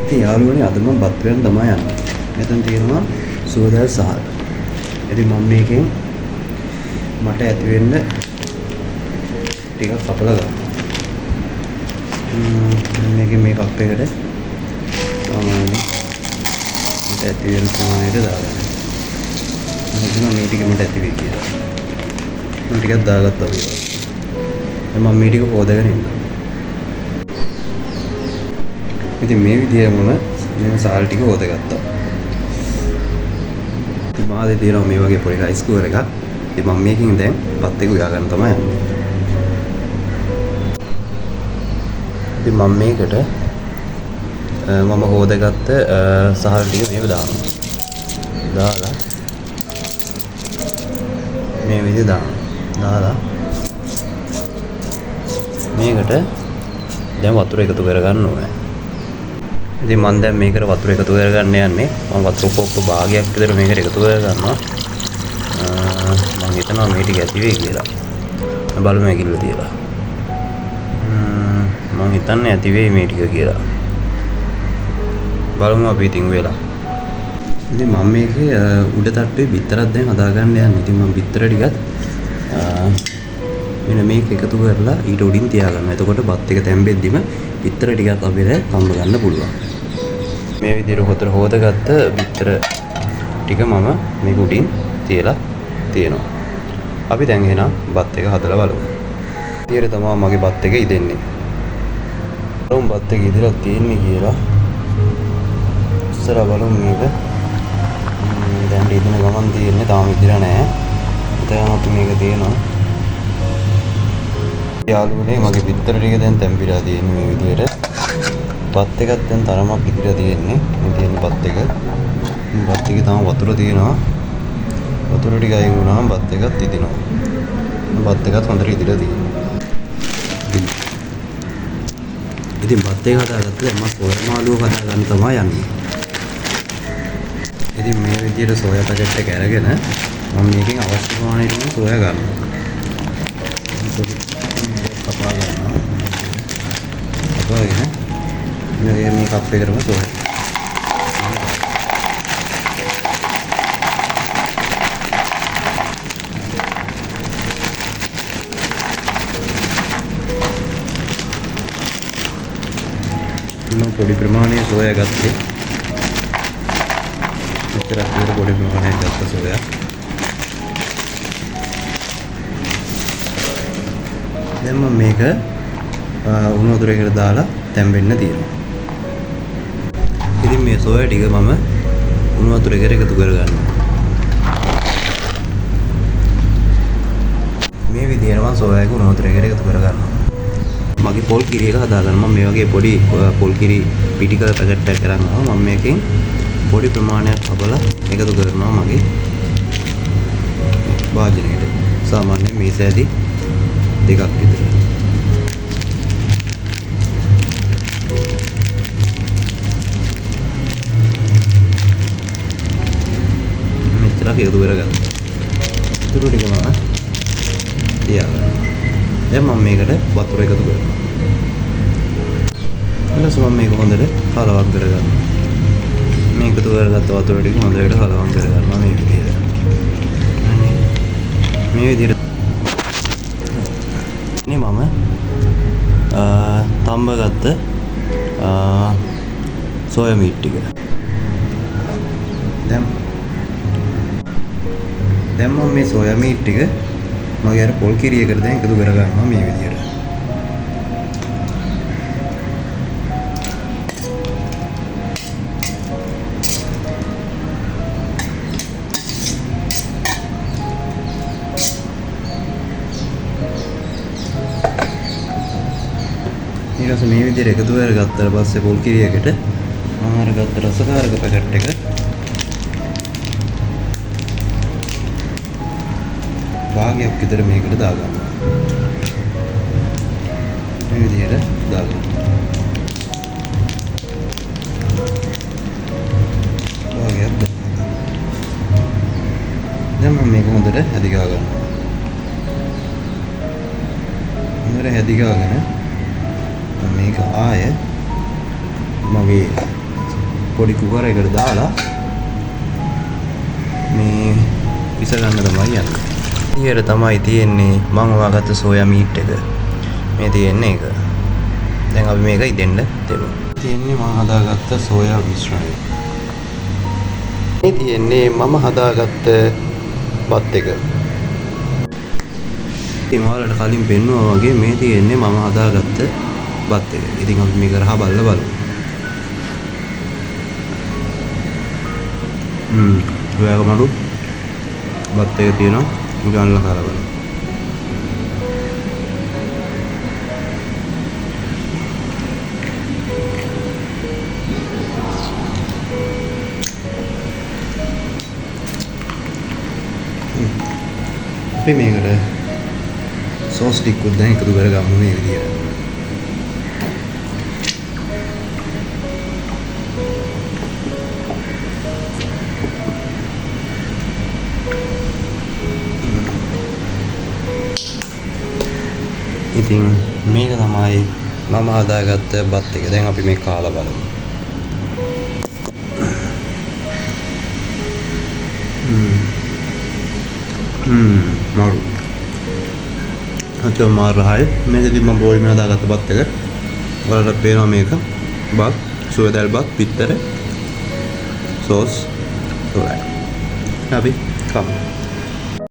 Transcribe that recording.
ඉතින් යාළුවනේ අද මම බත් වෙන තමයි යන්නේ. මෙතන තියෙනවා සුවදාල් සහල්. ඉතින් මම මේකෙන් මට ඇති වෙන්න ටිකක් කපලා ගන්නවා. මේකෙන් මේ කප් එකට සාමාන්‍යයෙන් මට ඇති වෙන ප්‍රමාණයට දාගන්න. මම හිතනවා මේ ටික මට ඇති වෙයි කියලා. මම ටිකක් දාගත්තා වගේ. දැන් මම මේ ටික හොදගෙන ඉන්නවා. ඉතින් මේ විදිහම මේ සාල් ටික හොදගත්තා. ඉතින් මාදේ තියෙනවා මේ වගේ පොඩි රයිස් කුකර් එකක්. ඉතින් මම මේකෙන් දැන් බත් එක උයා ගන්න තමයි යන්නේ. ඉතින් මම මේකට මම හොදගත්ත සහල් ටික මේක දානවා. දාලා මේ විදිහ දාලා මේකට දැන් වතුර එකතු කරගන්න ඕනේ. ඉතින් මම දැන් මේකට වතුර එකතු කරගන්න යන්නේ. මම වතුර කොප්ප භාගයක් විතර මේකට එකතු කරගන්නවා. මම හිතනවා මේ ටික ඇති වෙයි කියලා. බලමු ඇකිල්ල තියලා. මම හිතන්නේ ඇති වෙයි මේ ටික කියලා. බලමු අපි ඉතින් වෙලා. ඉතින් මම මේකේ උඩ තට්ටුවේ බිත්තරක් දැන් හදාගන්න යන්නේ. ඉතින් මම බිත්තර ටිකත් මෙන්න මේක එකතු කරලා ඊට උඩින් තියාගන්නවා. එතකොට බත් එක තැම්බෙද්දිම බිත්තර ටිකක් අපිට කම්බ ගන්න පුළුවන්. මේ විදිහට හොදගත්ත බිත්තර ටික මම මේක උඩින් තියලා තියෙනවා. අපි දැන් එහෙනම් බත් එක හදලා බලමු. ඊට තමයි මගේ බත් එක ඉදෙන්නේ. බලමු බත් එක ඉදලා තියෙන්නේ කියලා. ඉස්සර බලමු මේක. දැන් ඉදෙන ගමන් තියෙන්නේ තාම ඉදලා නැහැ. දැන් අපි මේක තියෙනවා. යාළුවනේ මගේ බිත්තර ටික දැන් තැම්බිලා තියෙන්නේ මේ විදිහට. බත් එකත් දැන් තරමක් ඉදිරියට තියෙන්නේ. මේ තියෙන බත් එක. බත් එකේ තාම වතුර තියෙනවා. වතුර ටික අයින් වුණාම බත් එකත් ඉදිනවා. බත් එකත් හොඳට ඉදිරියට තියෙනවා. ඉතින් බත් එක හදාගත්තා දැන් මම සෝයා මාළුව හදාගන්න තමයි යන්නේ. ඉතින් මේ විදිහට සෝයා පැකට් එක අරගෙන මම මේකෙන් අවශ්‍ය ප්‍රමාණයට සෝයා ගන්නවා. කපා ගන්නවා. කපාගෙන මේ කප් එකටම සෝයා. මම පොඩි ප්‍රමාණයේ සෝයා ගත්තේ. මෙච්චර අතර පොඩි ප්‍රමාණයක් ගත්ත සෝයා. දැන් මම මේක උණු වතුරේකට දාලා තැම්බෙන්න තියෙනවා. ඉතින් මේ සෝයා ටික මම උණු වතුරේකට එකතු කරගන්නවා. මේ විදිහට මම සෝයා එක උණු වතුරේකට එකතු කරගන්නවා. මගේ පොල් කිරි එක හදාගන්න මම මේ වගේ පොඩි පොල් කිරි පිටිකල පැකට් එකක් කරගන්නවා. මම මේකෙන් පොඩි ප්‍රමාණයක් හදලා එකතු කරනවා මගේ වාජනයේට. සාමාන්‍යයෙන් මේස ඇති දෙකක් විතර. මෙච්චරක් එකතු කරගන්න. ඉතුරු ටික මම තියාගන්නවා. දැන් මම මේකට වතුර එකතු කරනවා. ඊළඟට මම මේක හොඳට කලවම් කරගන්නවා. මේ එකතු කරගත්ත වතුර ටික හොඳට කලවම් කරගන්නවා මේ විදිහට. මේ විදිහට මම තම්බගත්ත සෝයා මීට් ටික දැන් මම මේ සෝයා මීට් ටික මගේ අර පොල් කිරියකට දැන් එකතු කරගන්නවා මේ විදිහට. ඊට පස්සේ මේ විදිහට එකතු කරගත්තාට පස්සේ පොල් කිරියකට මම අරගත්ත රසකාරක පැකට් එක භාගයක් විතර මේකට දාගන්නවා. මේ විදිහට දාගන්නවා. භාගයක් දාගන්නවා. දැන් මම මේක හොඳට හැදි ගා ගන්නවා. හොඳට හැදි ගාගෙන මේක ආය මගේ පොඩි කුකර් එකකට දාලා මේ විස ගන්න තමයි යන්නේ. ඊට තමයි තියෙන්නේ මම හොයාගත්ත සෝයා මීට් එක. මේ තියෙන්නේ ඒක. දැන් අපි මේක ඉදෙන්න දෙමු. තියෙන්නේ මම හදාගත්ත සෝයා මිශ්‍රණය. මේ තියෙන්නේ මම හදාගත්ත බත් එක. ඉතින් ඔයාලට කලින් පෙන්නුවා වගේ මේ තියෙන්නේ මම හදාගත්ත බත් එක. ඉතින් අපි මේක රහ බලලා බලමු. ඔයාගමඩු බත් එක තියෙනවා. ගන්නලා කාලා බලමු. අපි මේකට සෝස් ටිකක් දැන් එකතු කරගමු මේ විදියට. ඉතින් මේක තමයි මම හදාගත්ත බත් එක. දැන් අපි මේක කාලා බලමු. මාරු. අතෝ මාරහයි. මේකදී මම බෝල් මේ හදාගත්ත බත් එක. ඔයාලට පේනවා මේක. බත්, සුවදල් බත්, පිටතර, සෝස්, සෝරයි. අපි කමු.